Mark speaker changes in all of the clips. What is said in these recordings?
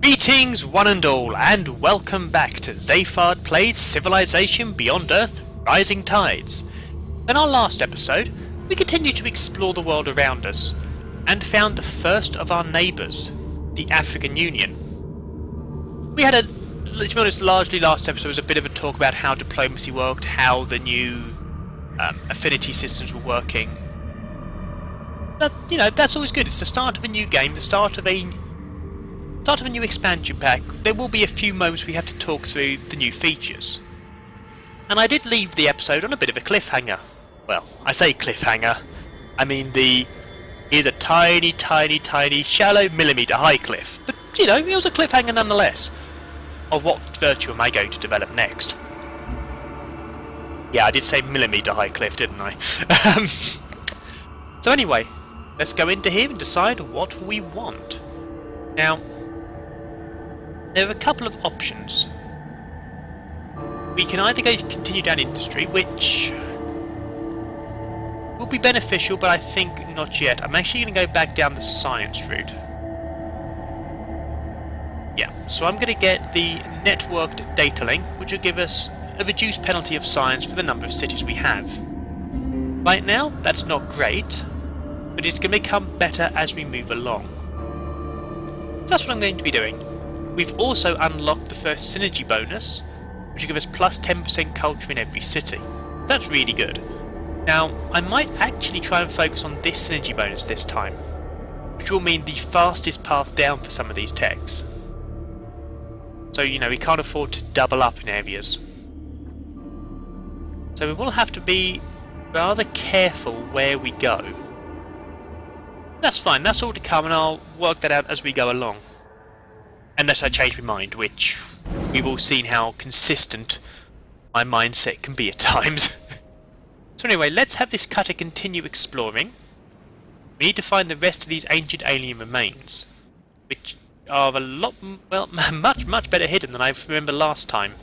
Speaker 1: Greetings one and all, and welcome back to Zayfard Plays Civilization Beyond Earth Rising Tides. In our last episode, we continued to explore the world around us, and found the first of our neighbours, the African Union. We had to be honest, largely last episode was a bit of a talk about how diplomacy worked, how the new affinity systems were working. But, that's always good. It's the start of a new game, the start of a new expansion pack. There will be a few moments we have to talk through the new features. And I did leave the episode on a bit of a cliffhanger. Well, I say cliffhanger, I mean here's a tiny, shallow millimetre high cliff. But, it was a cliffhanger nonetheless. Of what virtue am I going to develop next? Yeah, I did say millimetre high cliff, didn't I? So anyway, let's go into here and decide what we want. Now, there are a couple of options. We can either continue down industry, which will be beneficial, but I think not yet. I'm actually going to go back down the science route. Yeah, so I'm going to get the networked data link, which will give us a reduced penalty of science for the number of cities we have. Right now, that's not great, but it's going to become better as we move along. That's what I'm going to be doing. We've also unlocked the first synergy bonus, which will give us plus 10% culture in every city. That's really good. Now, I might actually try and focus on this synergy bonus this time, which will mean the fastest path down for some of these techs. So, we can't afford to double up in areas. So we will have to be rather careful where we go. That's fine, that's all to come, and I'll work that out as we go along. Unless I change my mind, which we've all seen how consistent my mindset can be at times. So anyway, let's have this cutter continue exploring. We need to find the rest of these ancient alien remains, which are a lot, well, much better hidden than I remember last time.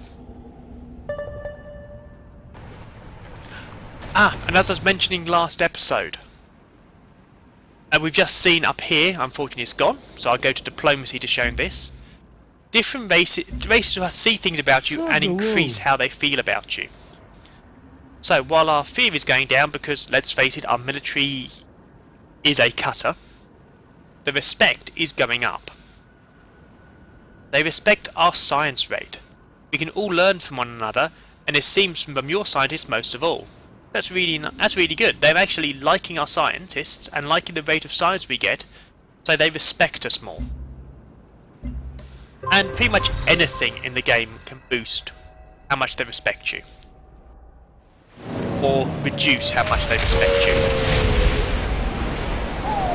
Speaker 1: And as I was mentioning last episode, we've just seen up here, unfortunately it's gone, so I'll go to diplomacy to show this. Different races will see things about you and increase how they feel about you. So while our fear is going down, because let's face it, our military is a cutter, the respect is going up. They respect our science rate. We can all learn from one another, and it seems from your scientists most of all. That's really good. They're actually liking our scientists and liking the rate of science we get, so they respect us more. And pretty much anything in the game can boost how much they respect you, or reduce how much they respect you.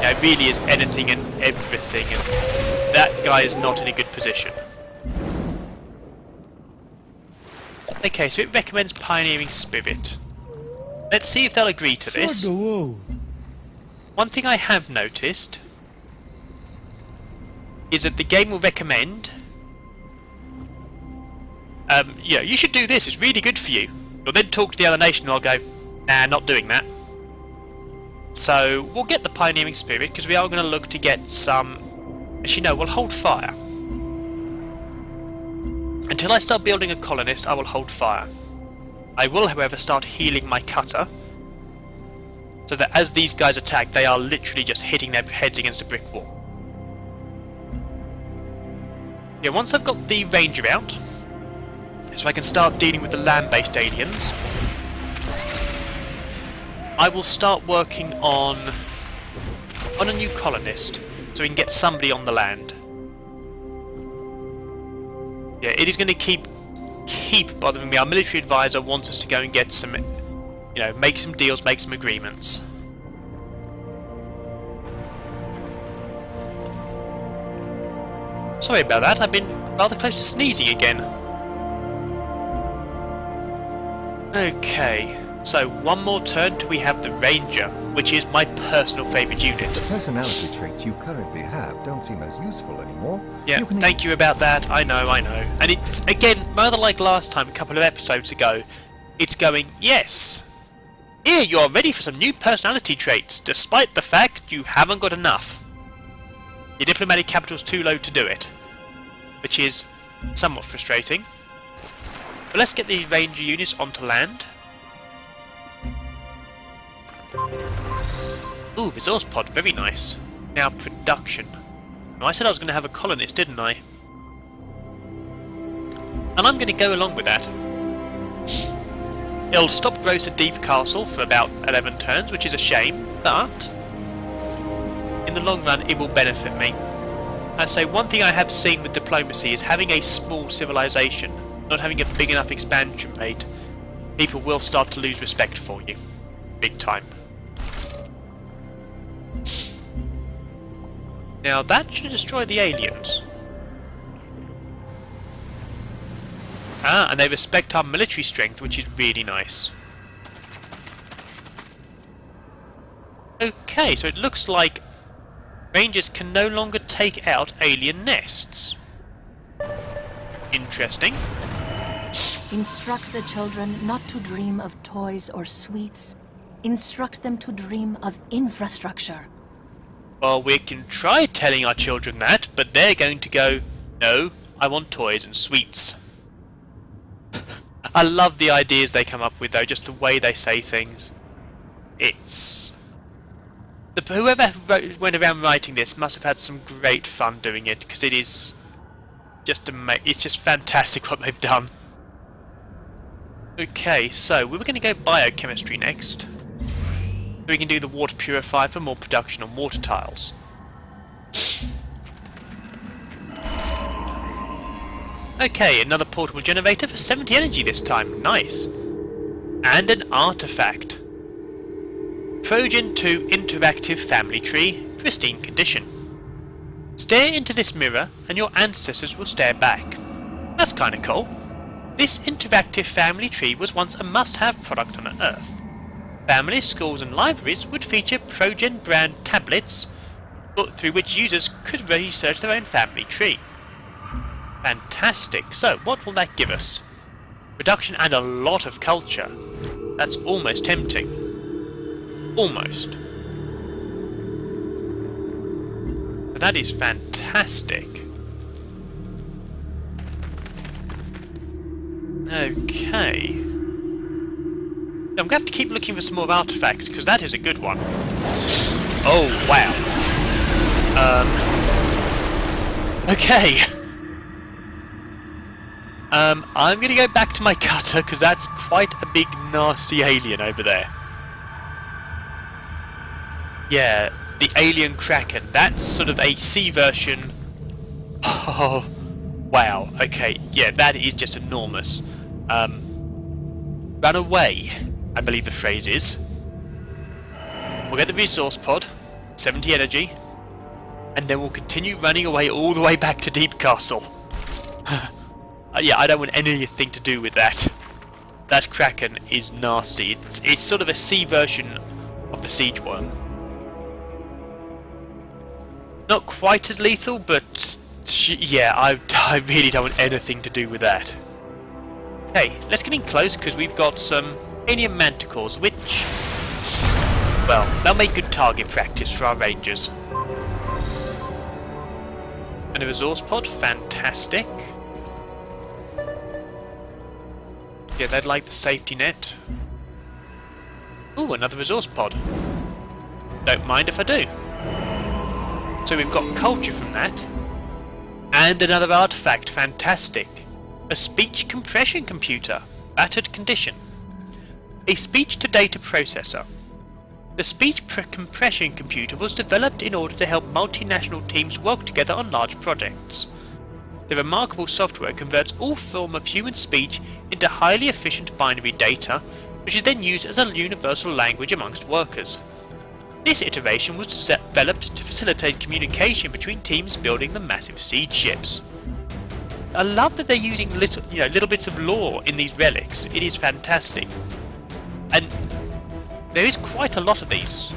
Speaker 1: Yeah, it really is anything and everything, and that guy is not in a good position. Okay, so it recommends Pioneering Spirit. Let's see if they'll agree to this. One thing I have noticed is that the game will recommend, you should do this, it's really good for you. You'll then talk to the other nation and I'll go, nah, not doing that. So we'll get the Pioneering Spirit, because we are going to look to get some. Actually no, we'll hold fire. Until I start building a colonist, I will hold fire. I will, however, start healing my cutter, so that as these guys attack, they are literally just hitting their heads against a brick wall. Yeah, once I've got the ranger out, so I can start dealing with the land-based aliens, I will start working on a new colonist, so we can get somebody on the land. Yeah, it is going to keep bothering me. Our military advisor wants us to go and get some, make some deals, make some agreements. Sorry about that, I've been rather close to sneezing again. Okay, so one more turn till we have the Ranger, which is my personal favourite unit.
Speaker 2: The personality traits you currently have don't seem as useful anymore.
Speaker 1: Yeah, thank you about that, I know. And it's, again, rather like last time, a couple of episodes ago, it's going, yes, here you're ready for some new personality traits, despite the fact you haven't got enough. Your diplomatic capital's too low to do it. which is somewhat frustrating. But let's get these ranger units onto land. Ooh, resource pod, very nice. Now production. Now, I said I was going to have a colonist, didn't I? And I'm going to go along with that. It'll stop growth at Deep Castle for about 11 turns, which is a shame, but in the long run it will benefit me. I say one thing I have seen with diplomacy is having a small civilization, not having a big enough expansion rate, people will start to lose respect for you. Big time. Now that should destroy the aliens. Ah, and they respect our military strength, which is really nice. Okay, so it looks like Rangers can no longer take out alien nests. Interesting.
Speaker 3: Instruct the children not to dream of toys or sweets. Instruct them to dream of infrastructure.
Speaker 1: Well, we can try telling our children that, but they're going to go, no, I want toys and sweets. I love the ideas they come up with, though, just the way they say things. It's... whoever went around writing this must have had some great fun doing it, because it is just it's just fantastic what they've done. Okay, so we were going to go biochemistry next. So we can do the water purifier for more production on water tiles. Okay, another portable generator for 70 energy this time. Nice. And an artifact. Progen 2 interactive family tree, pristine condition. Stare into this mirror and your ancestors will stare back. That's kinda cool. This interactive family tree was once a must-have product on Earth. Families, schools and libraries would feature Progen brand tablets through which users could research their own family tree. Fantastic. So, what will that give us? Production and a lot of culture. That's almost tempting. Almost. But that is fantastic. Okay. I'm going to have to keep looking for some more artifacts, because that is a good one. Oh, wow. Okay. I'm going to go back to my cutter, because that's quite a big, nasty alien over there. Yeah, the alien Kraken. That's sort of a sea version. Oh, wow. Okay, yeah, that is just enormous. Run away, I believe the phrase is. We'll get the resource pod, 70 energy, and then we'll continue running away all the way back to Deep Castle. Yeah, I don't want anything to do with that. That Kraken is nasty. It's sort of a sea version of the siege worm. Not quite as lethal, but yeah, I really don't want anything to do with that. Okay, let's get in close because we've got some alien manticores, which, well, they'll make good target practice for our rangers. And a resource pod, fantastic. Yeah, they'd like the safety net. Ooh, another resource pod. Don't mind if I do. So we've got culture from that. And another artifact, fantastic. A speech compression computer, battered condition. A speech-to-data processor. The speech compression computer was developed in order to help multinational teams work together on large projects. The remarkable software converts all form of human speech into highly efficient binary data, which is then used as a universal language amongst workers. This iteration was developed to facilitate communication between teams building the massive siege ships. I love that they're using little bits of lore in these relics. It is fantastic. And there is quite a lot of these.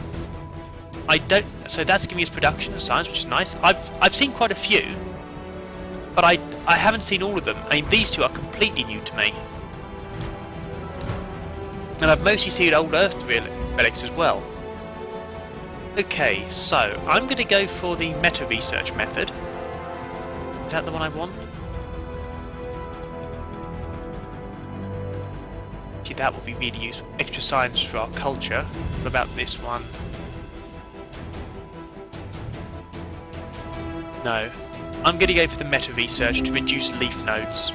Speaker 1: So that's giving us production and science, which is nice. I've seen quite a few, but I haven't seen all of them. I mean, these two are completely new to me. And I've mostly seen old Earth relics as well. Okay, so I'm going to go for the meta research method. Is that the one I want? Actually, that would be really useful. Extra science for our culture. What about this one? No. I'm going to go for the meta research to reduce leaf nodes.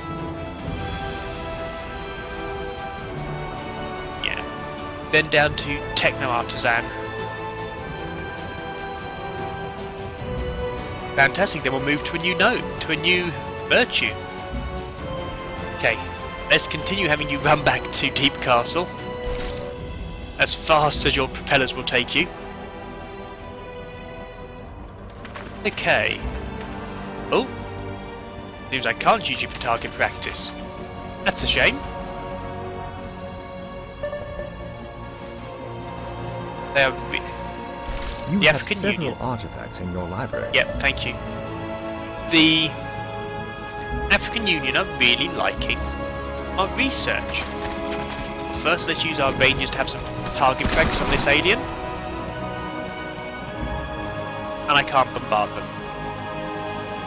Speaker 1: Yeah. Then down to techno artisan. Fantastic, then we'll move to a new node, to a new virtue. Okay, let's continue having you run back to Deep Castle as fast as your propellers will take you. Okay. Oh, seems I can't use you for target practice. That's a shame. They are
Speaker 2: You
Speaker 1: the
Speaker 2: have
Speaker 1: African
Speaker 2: several
Speaker 1: Union.
Speaker 2: artifacts in your library.
Speaker 1: Yep, thank you. The African Union are really liking our research. First, let's use our rangers to have some target practice on this alien. And I can't bombard them.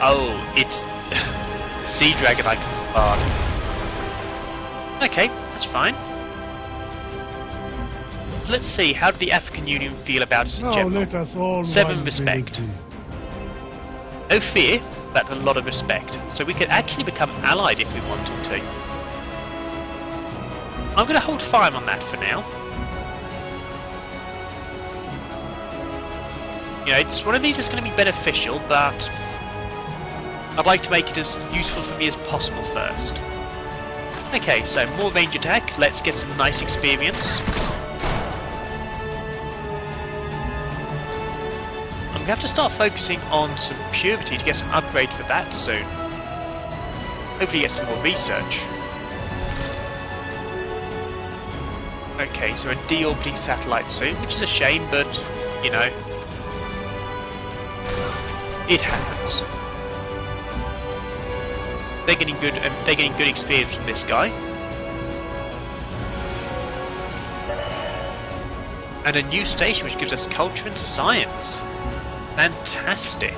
Speaker 1: Oh, it's the sea dragon I can bombard. Okay, that's fine. So let's see, how did the African Union feel about us in
Speaker 4: Now
Speaker 1: general?
Speaker 4: let us all
Speaker 1: 7
Speaker 4: run
Speaker 1: respect.
Speaker 4: diligently.
Speaker 1: No fear, but a lot of respect. So we could actually become allied if we wanted to. I'm going to hold fire on that for now. You know, it's one of these that's going to be beneficial, but I'd like to make it as useful for me as possible first. Okay, so more range attack. Let's get some nice experience. I'm going to have to start focusing on some purity to get some upgrade for that soon. Hopefully get some more research. Okay, so a deorbiting satellite soon, which is a shame, but, you know, it happens. They're getting good experience from this guy. And a new station which gives us culture and science. Fantastic.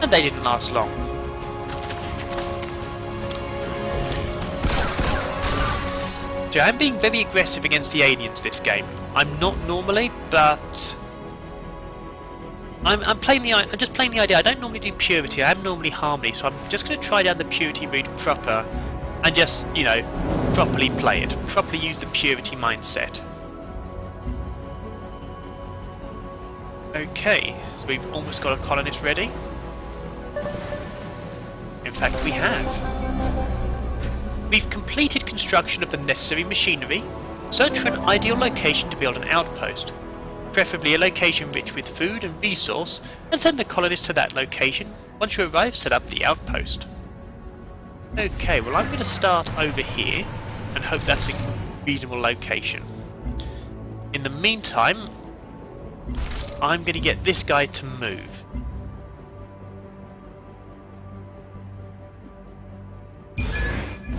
Speaker 1: And they didn't last long. So I'm being very aggressive against the aliens this game. I'm not normally, but I'm just playing the idea. I don't normally do purity. I am normally harmony, so I'm just going to try down the purity route proper, and just, you know, properly play it. Properly use the purity mindset. Okay, so we've almost got a colonist ready. In fact, we have. We've completed construction of the necessary machinery. Search for an ideal location to build an outpost. Preferably a location rich with food and resource, and send the colonists to that location. Once you arrive, set up the outpost. Okay, well I'm going to start over here, and hope that's a reasonable location. In the meantime, I'm going to get this guy to move.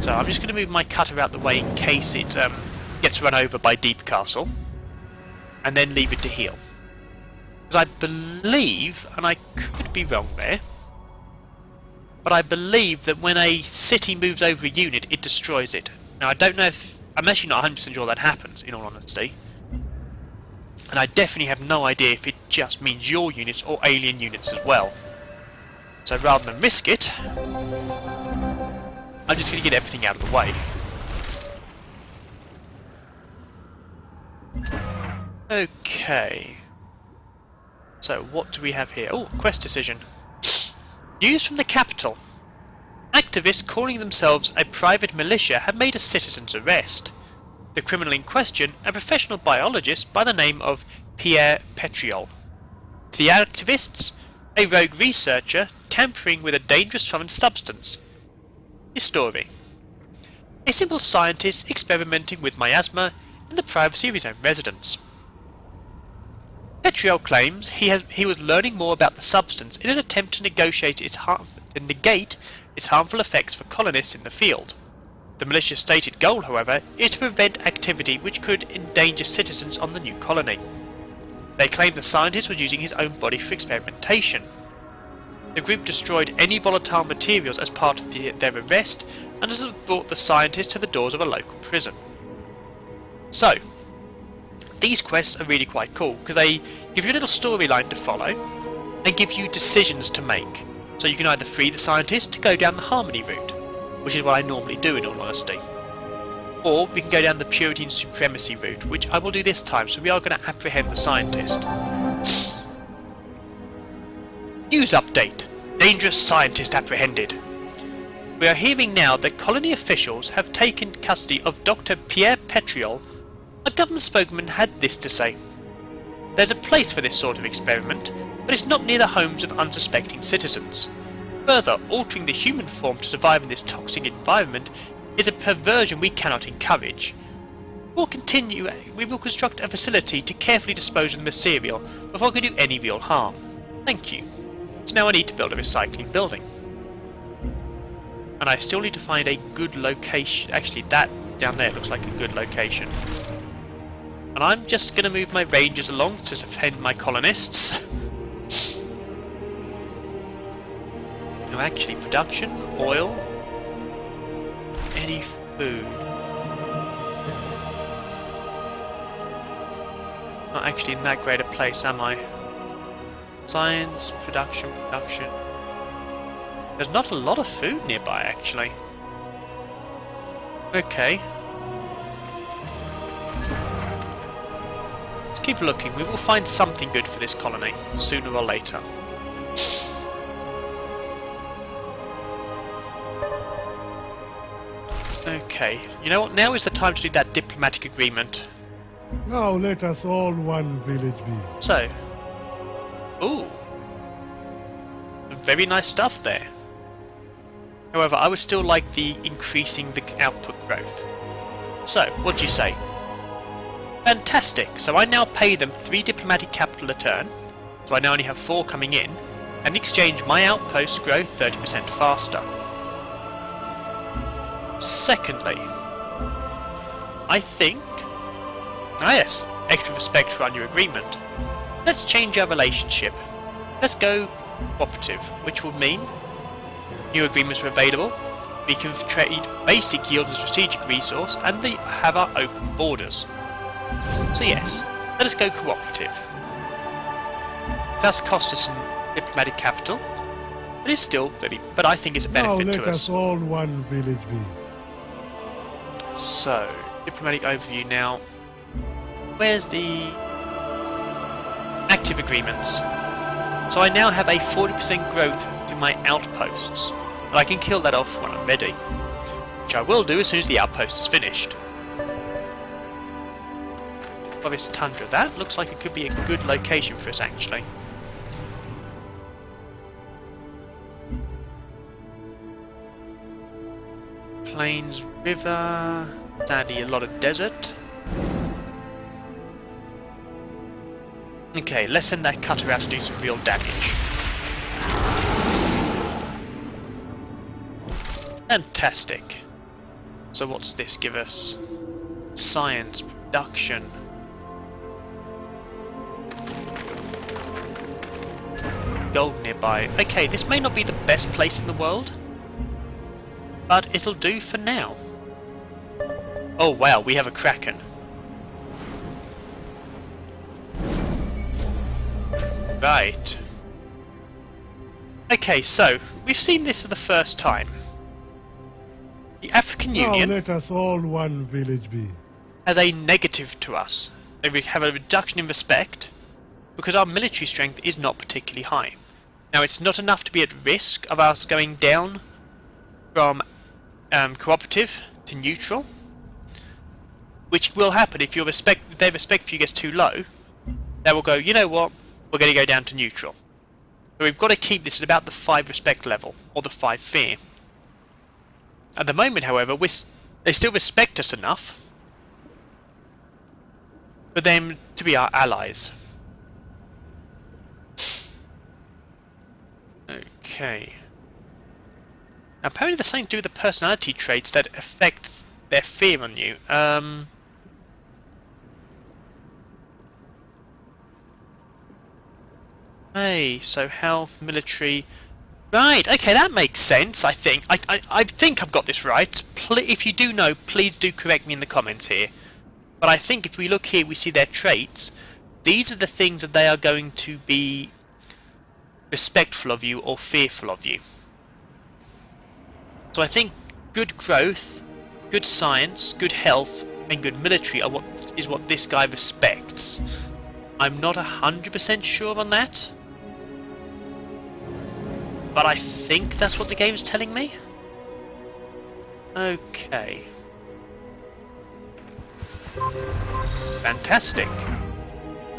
Speaker 1: So I'm just going to move my cutter out the way in case it gets run over by Deep Castle, and then leave it to heal. Because I believe, and I could be wrong there, but I believe that when a city moves over a unit, it destroys it. Now I don't know if, I'm actually not 100% sure that happens, in all honesty. And I definitely have no idea if it just means your units or alien units as well. So rather than risk it, I'm just going to get everything out of the way. Okay. So what do we have here? Oh, quest decision. News from the capital. Activists calling themselves a private militia have made a citizen's arrest. The criminal in question, a professional biologist by the name of Pierre Petriol. The activists, a rogue researcher tampering with a dangerous foreign substance. His story. A simple scientist experimenting with miasma in the privacy of his own residence. Petriol claims he was learning more about the substance in an attempt to negate its harmful effects for colonists in the field. The militia's stated goal, however, is to prevent activity which could endanger citizens on the new colony. They claimed the scientist was using his own body for experimentation. The group destroyed any volatile materials as part of their arrest and has brought the scientist to the doors of a local prison. So, these quests are really quite cool because they give you a little storyline to follow and give you decisions to make. So you can either free the scientist to go down the harmony route, which is what I normally do in all honesty, or we can go down the purity and supremacy route, which I will do this time, so we are going to apprehend the scientist. News update. Dangerous scientist apprehended. We are hearing now that colony officials have taken custody of Dr. Pierre Petriol. A government spokesman had this to say. There's a place for this sort of experiment, but it's not near the homes of unsuspecting citizens. Further, altering the human form to survive in this toxic environment is a perversion we cannot encourage. We will construct a facility to carefully dispose of the material before it can do any real harm. Thank you. So now I need to build a recycling building. And I still need to find a good location. Actually, that down there looks like a good location. And I'm just going to move my rangers along to defend my colonists. No, actually, production, oil, any food. Not actually in that great a place, am I? Science, production. There's not a lot of food nearby, actually. Okay. Let's keep looking. We will find something good for this colony, sooner or later. Okay, you know what? Now is the time to do that diplomatic agreement.
Speaker 4: Now let us all one village be.
Speaker 1: So, ooh, very nice stuff there. However, I would still like the increasing the output growth. So, what do you say? Fantastic! So I now pay them 3 diplomatic capital a turn, so I now only have 4 coming in, and in exchange my outposts grow 30% faster. Secondly, I think... Ah yes, extra respect for our new agreement. Let's change our relationship. Let's go cooperative, which will mean new agreements are available, we can trade basic yield and strategic resource, and they have our open borders. So yes, let us go cooperative. It does cost us some diplomatic capital, but it's still but I think it's a benefit
Speaker 4: now
Speaker 1: to
Speaker 4: let us all one village be.
Speaker 1: So, diplomatic overview now. Where's the active agreements? So I now have a 40% growth in my outposts, but I can kill that off when I'm ready, which I will do as soon as the outpost is finished. Obvious tundra. That looks like it could be a good location for us, actually. Plains, river, sadly a lot of desert. Okay, let's send that cutter out to do some real damage. Fantastic. So what's this give us? Science, production. Gold nearby. Okay, this may not be the best place in the world, but it'll do for now. Oh wow, we have a kraken. Right. Okay, so we've seen this for the first time. The African Union
Speaker 4: now let us all one village be.
Speaker 1: has a negative to us. They have a reduction in respect because our military strength is not particularly high. Now, it's not enough to be at risk of us going down from cooperative to neutral, which will happen if their respect for you gets too low. They will go, you know what, we're going to go down to neutral. So we've got to keep this at about the 5 respect level, or the 5 fear. At the moment, however, they still respect us enough for them to be our allies. Okay. Now, apparently there's something to do with the personality traits that affect their fear on you. Hey, so health, military... Right, okay, that makes sense, I think. I think I've got this right. If you do know, please do correct me in the comments here. But I think if we look here, we see their traits. These are the things that they are going to be respectful of you or fearful of you. So I think good growth, good science, good health, and good military are what this guy respects. I'm not 100% sure on that, but I think that's what the game's telling me. Okay. Fantastic.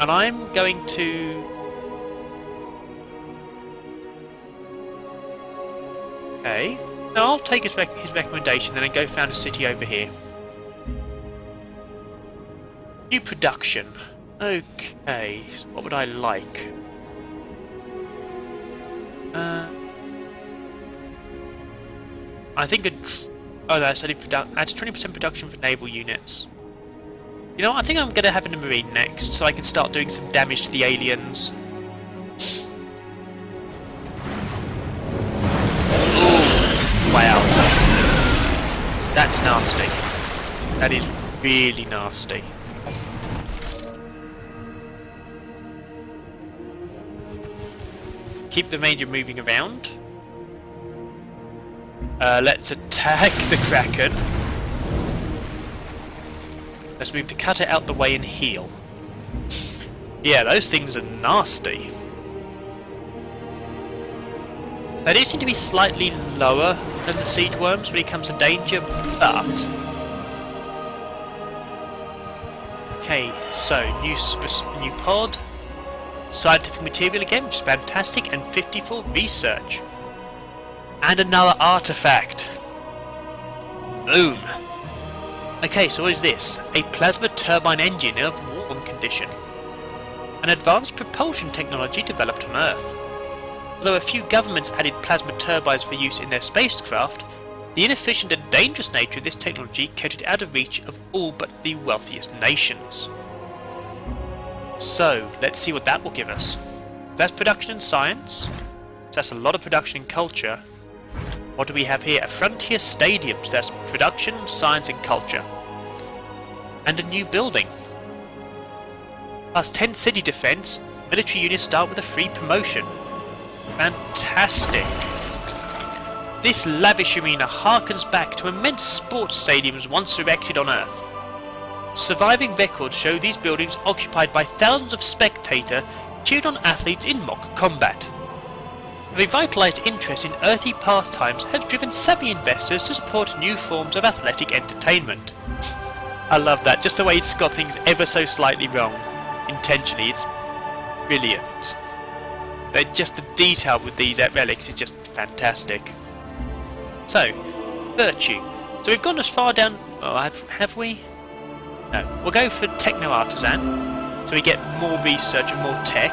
Speaker 1: And I'm going to... Okay. No, I'll take his recommendation then and go found a city over here. New production. Okay, so what would I like? I think oh no, so adds 20% production for naval units. You know what, I think I'm going to have a marine next, so I can start doing some damage to the aliens. Wow. That's nasty. That is really nasty. Keep the Ranger moving around. Let's attack the Kraken. Let's move the cutter out the way and heal. Yeah, those things are nasty. They do seem to be slightly lower than the siege worms when it comes to danger, but... Okay, so new pod, scientific material again, which is fantastic, and 54 research. And another artifact. Boom. Okay, so what is this? A plasma turbine engine in a warm condition. An advanced propulsion technology developed on Earth. Although a few governments added plasma turbines for use in their spacecraft, the inefficient and dangerous nature of this technology kept it out of reach of all but the wealthiest nations. So, let's see what that will give us. That's production and science. So that's a lot of production and culture. What do we have here? A frontier stadium. So that's production, science and culture. And a new building. Plus 10 city defense. Military units start with a free promotion. Fantastic. This lavish arena harkens back to immense sports stadiums once erected on Earth. Surviving records show these buildings occupied by thousands of spectators cheered on athletes in mock combat. A revitalized interest in earthy pastimes has driven savvy investors to support new forms of athletic entertainment. I love that, just the way it's got things ever so slightly wrong. Intentionally, it's brilliant. But just the detail with these relics is just fantastic. So, virtue. So we've gone as far down... Oh, have we? No. We'll go for Techno-Artisan, so we get more research and more tech.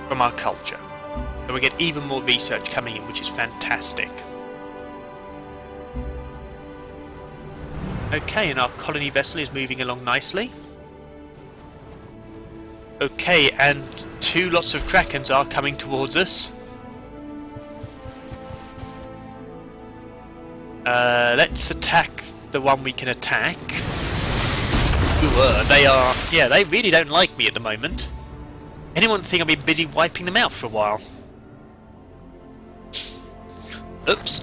Speaker 1: From our culture. So we get even more research coming in, which is fantastic. Okay, and our colony vessel is moving along nicely. Okay, and two lots of Krakens are coming towards us. Let's attack the one we can attack. Ooh, they really don't like me at the moment. Anyone think I've been busy wiping them out for a while? Oops.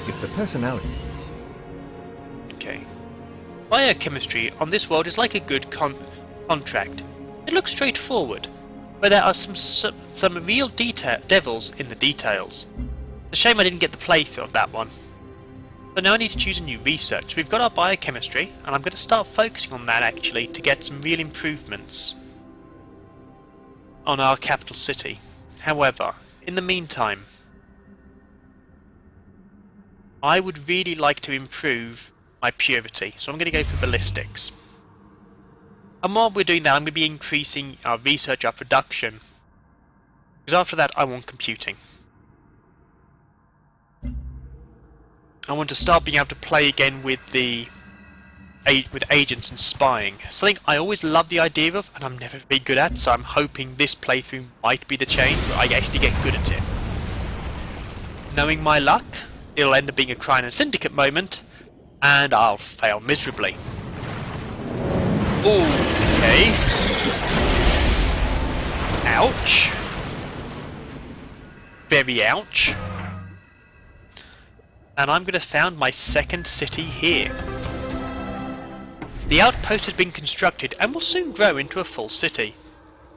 Speaker 2: If the personality...
Speaker 1: Okay. Biochemistry on this world is like a good contract. It looks straightforward, but there are some real devils in the details. It's a shame I didn't get the playthrough of that one. So now I need to choose a new research. We've got our biochemistry, and I'm going to start focusing on that actually to get some real improvements on our capital city. However, in the meantime, I would really like to improve my purity, so I'm going to go for ballistics. And while we're doing that, I'm going to be increasing our research, our production, because after that I want computing. I want to start being able to play again with with agents and spying. Something I always love the idea of, and I'm never been good at, so I'm hoping this playthrough might be the change where I actually get good at it. Knowing my luck, it'll end up being a Crime and Syndicate moment, and I'll fail miserably. Okay. Ouch. Very ouch. And I'm going to found my second city here. The outpost has been constructed and will soon grow into a full city.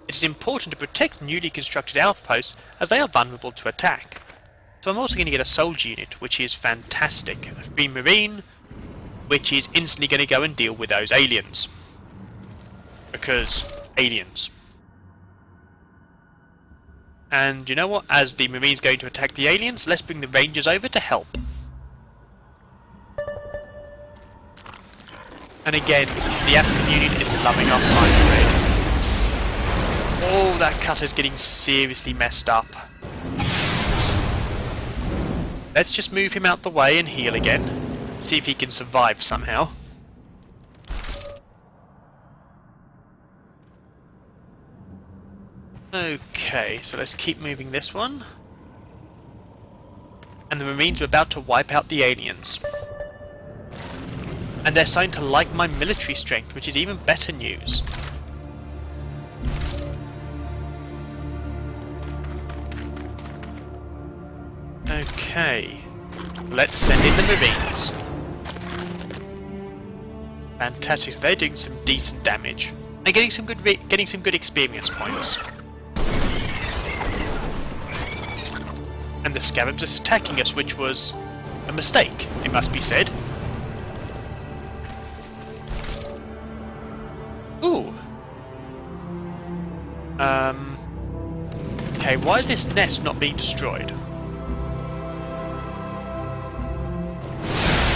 Speaker 1: It is important to protect newly constructed outposts as they are vulnerable to attack. So I'm also going to get a soldier unit, which is fantastic. A free marine, which is instantly going to go and deal with those aliens. Because aliens. And you know what? As the marine's going to attack the aliens, let's bring the rangers over to help. And again, the African Union is loving our cyber raid. Oh, that cutter's getting seriously messed up. Let's just move him out the way and heal again. See if he can survive somehow. Okay, so let's keep moving this one. And the Marines are about to wipe out the aliens. And they're starting to like my military strength, which is even better news. Okay, let's send in the Marines. Fantastic, they're doing some decent damage. And getting some good experience points. And the Scarabs is attacking us, which was a mistake, it must be said. Ooh. Okay, why is this nest not being destroyed?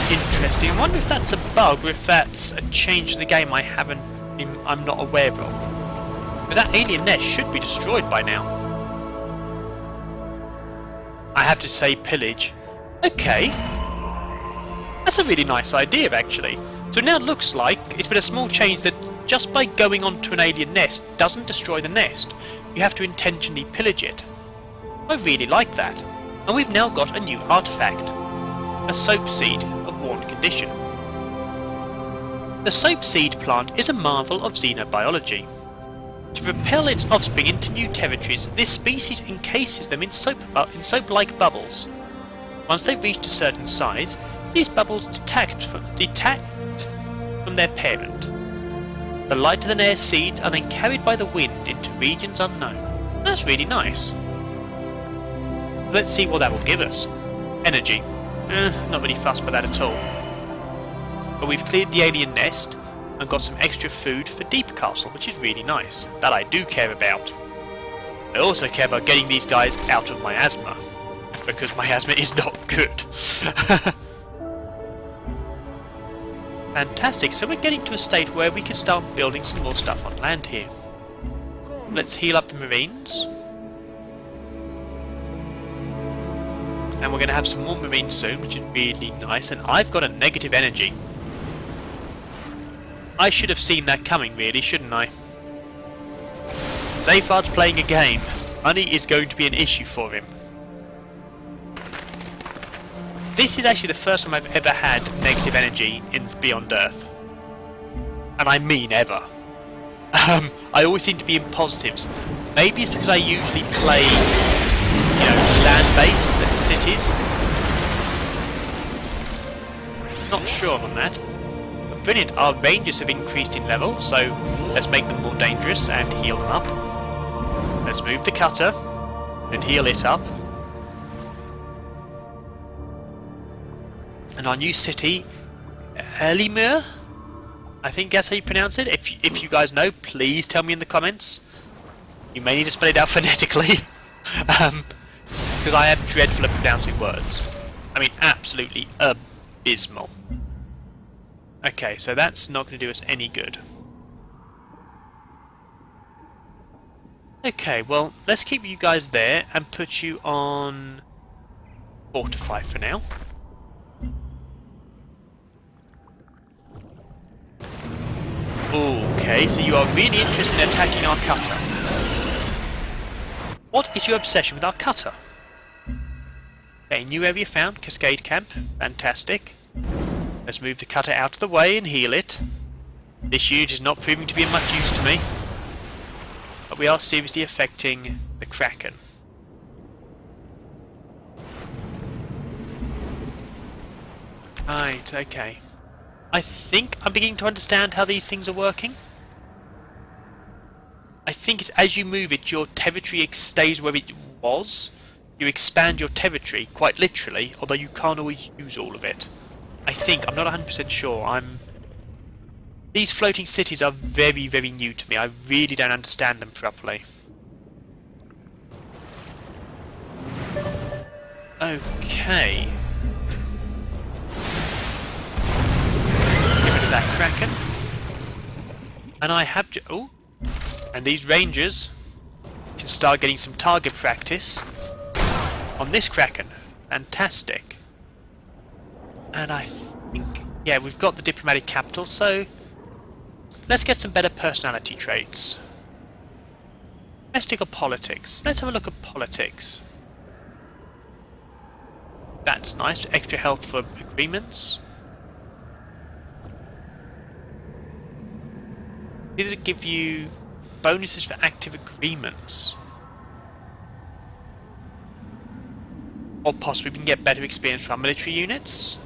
Speaker 1: Interesting. I wonder if that's a bug or if that's a change in the game I'm not aware of. Because that alien nest should be destroyed by now. I have to say pillage. Okay. That's a really nice idea, actually. So now it looks like it's been a small change that just by going onto an alien nest doesn't destroy the nest. You have to intentionally pillage it. I really like that. And we've now got a new artifact. A soap seed of worn condition. The soap seed plant is a marvel of xenobiology. To propel its offspring into new territories, this species encases them in soap-like bubbles. Once they've reached a certain size, these bubbles detach from their parent. The lighter than air seeds are then carried by the wind into regions unknown. That's really nice. Let's see what that will give us. Energy. Not really fussed by that at all. But we've cleared the alien nest and got some extra food for Deep Castle, which is really nice. That I do care about. I also care about getting these guys out of my asthma, because my asthma is not good. Fantastic, so we're getting to a state where we can start building some more stuff on land here. Let's heal up the Marines. And we're going to have some more Marines soon, which is really nice. And I've got a negative energy. I should have seen that coming, really, shouldn't I? Zayfard's playing a game. Money is going to be an issue for him. This is actually the first time I've ever had negative energy in Beyond Earth. And I mean ever. I always seem to be in positives. Maybe it's because I usually play, land-based cities. Not sure on that. But brilliant, our rangers have increased in level, so let's make them more dangerous and heal them up. Let's move the cutter and heal it up. And our new city, Elimir, I think that's how you pronounce it. If you guys know, please tell me in the comments. You may need to spell it out phonetically, because I am dreadful at pronouncing words. I mean, absolutely abysmal. Okay, so that's not going to do us any good. Okay, well, let's keep you guys there and put you on Fortify for now. Okay, so you are really interested in attacking our cutter. What is your obsession with our cutter? Okay, new area found. Cascade camp. Fantastic. Let's move the cutter out of the way and heal it. This unit is not proving to be of much use to me. But we are seriously affecting the Kraken. Right, okay. I think I'm beginning to understand how these things are working. I think it's as you move it, your territory stays where it was. You expand your territory, quite literally, although you can't always use all of it. I think, I'm not 100% sure, These floating cities are very, very new to me. I really don't understand them properly. Okay. Get rid of that Kraken. And I have to... Oh! And these Rangers can start getting some target practice on this Kraken. Fantastic. And I think... Yeah, we've got the diplomatic capital, so... Let's get some better personality traits. Domestic or politics? Let's have a look at politics. That's nice. Extra health for agreements. Did it give you bonuses for active agreements? Or possibly we can get better experience from our military units?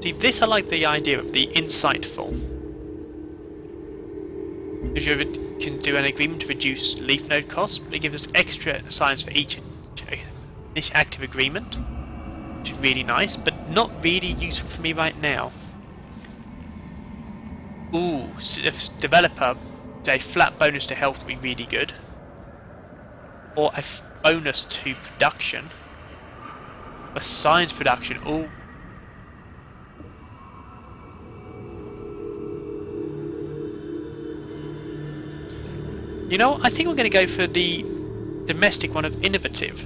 Speaker 1: See, this I like the idea of, the insightful. If you ever can do an agreement to reduce leaf node costs, but it gives us extra science for each active agreement, which is really nice, but not really useful for me right now. Ooh, developer, a flat bonus to health would be really good. Or a bonus to production. A science production, ooh. You know, I think we're going to go for the domestic one of innovative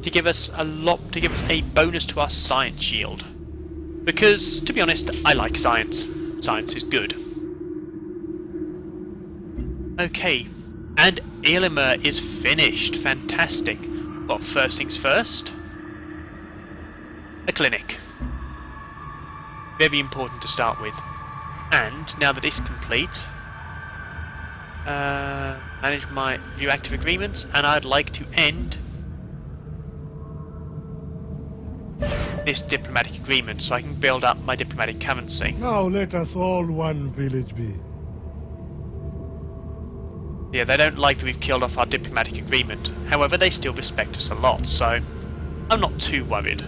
Speaker 1: to give us a bonus to our science yield. Because, to be honest, I like science. Science is good. Okay, and Illimer is finished. Fantastic. Well, first things first. A clinic. Very important to start with. And now that it's complete, manage my view active agreements, and I'd like to end this diplomatic agreement so I can build up my diplomatic currency.
Speaker 4: Now let us all one village be.
Speaker 1: Yeah, they don't like that we've killed off our diplomatic agreement. However, they still respect us a lot, so I'm not too worried.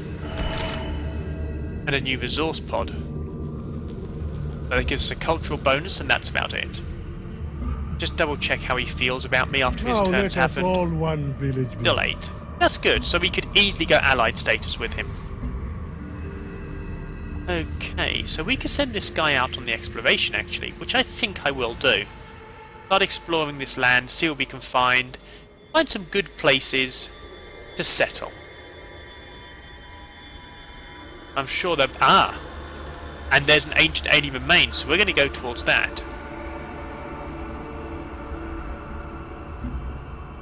Speaker 1: And a new resource pod. So that gives us a cultural bonus, and that's about it. Just double check how he feels about me after his
Speaker 4: Now
Speaker 1: terms
Speaker 4: let us
Speaker 1: happened.
Speaker 4: all one village be.
Speaker 1: Still 8. That's good, so we could easily go allied status with him. Okay, so we could send this guy out on the exploration actually, which I think I will do. Start exploring this land, see what we can find some good places to settle. I'm sure that... Ah! And there's an ancient alien remain, so we're going to go towards that.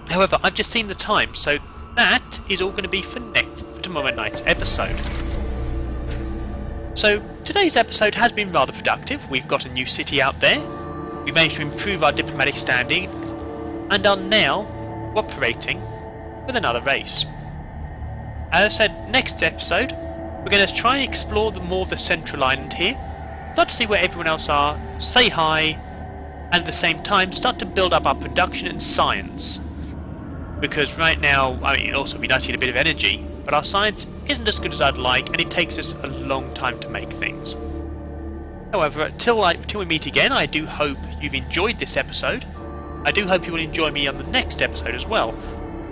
Speaker 1: However, I've just seen the time, so that is all going to be for tomorrow night's episode. So, today's episode has been rather productive. We've got a new city out there. We managed to improve our diplomatic standing and are now cooperating with another race. As I said, next episode we're going to try and explore more of the central island here, start to see where everyone else are, say hi, and at the same time start to build up our production and science. Because right now, I mean, also we nice to get a bit of energy, but our science isn't as good as I'd like, and it takes us a long time to make things. However, until we meet again, I do hope you've enjoyed this episode. I do hope you will enjoy me on the next episode as well.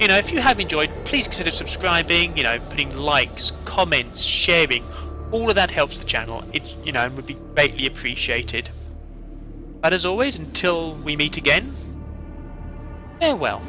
Speaker 1: You know, if you have enjoyed, please consider subscribing, you know, putting likes, comments, sharing. All of that helps the channel. It, you know, would be greatly appreciated. But as always, until we meet again, farewell.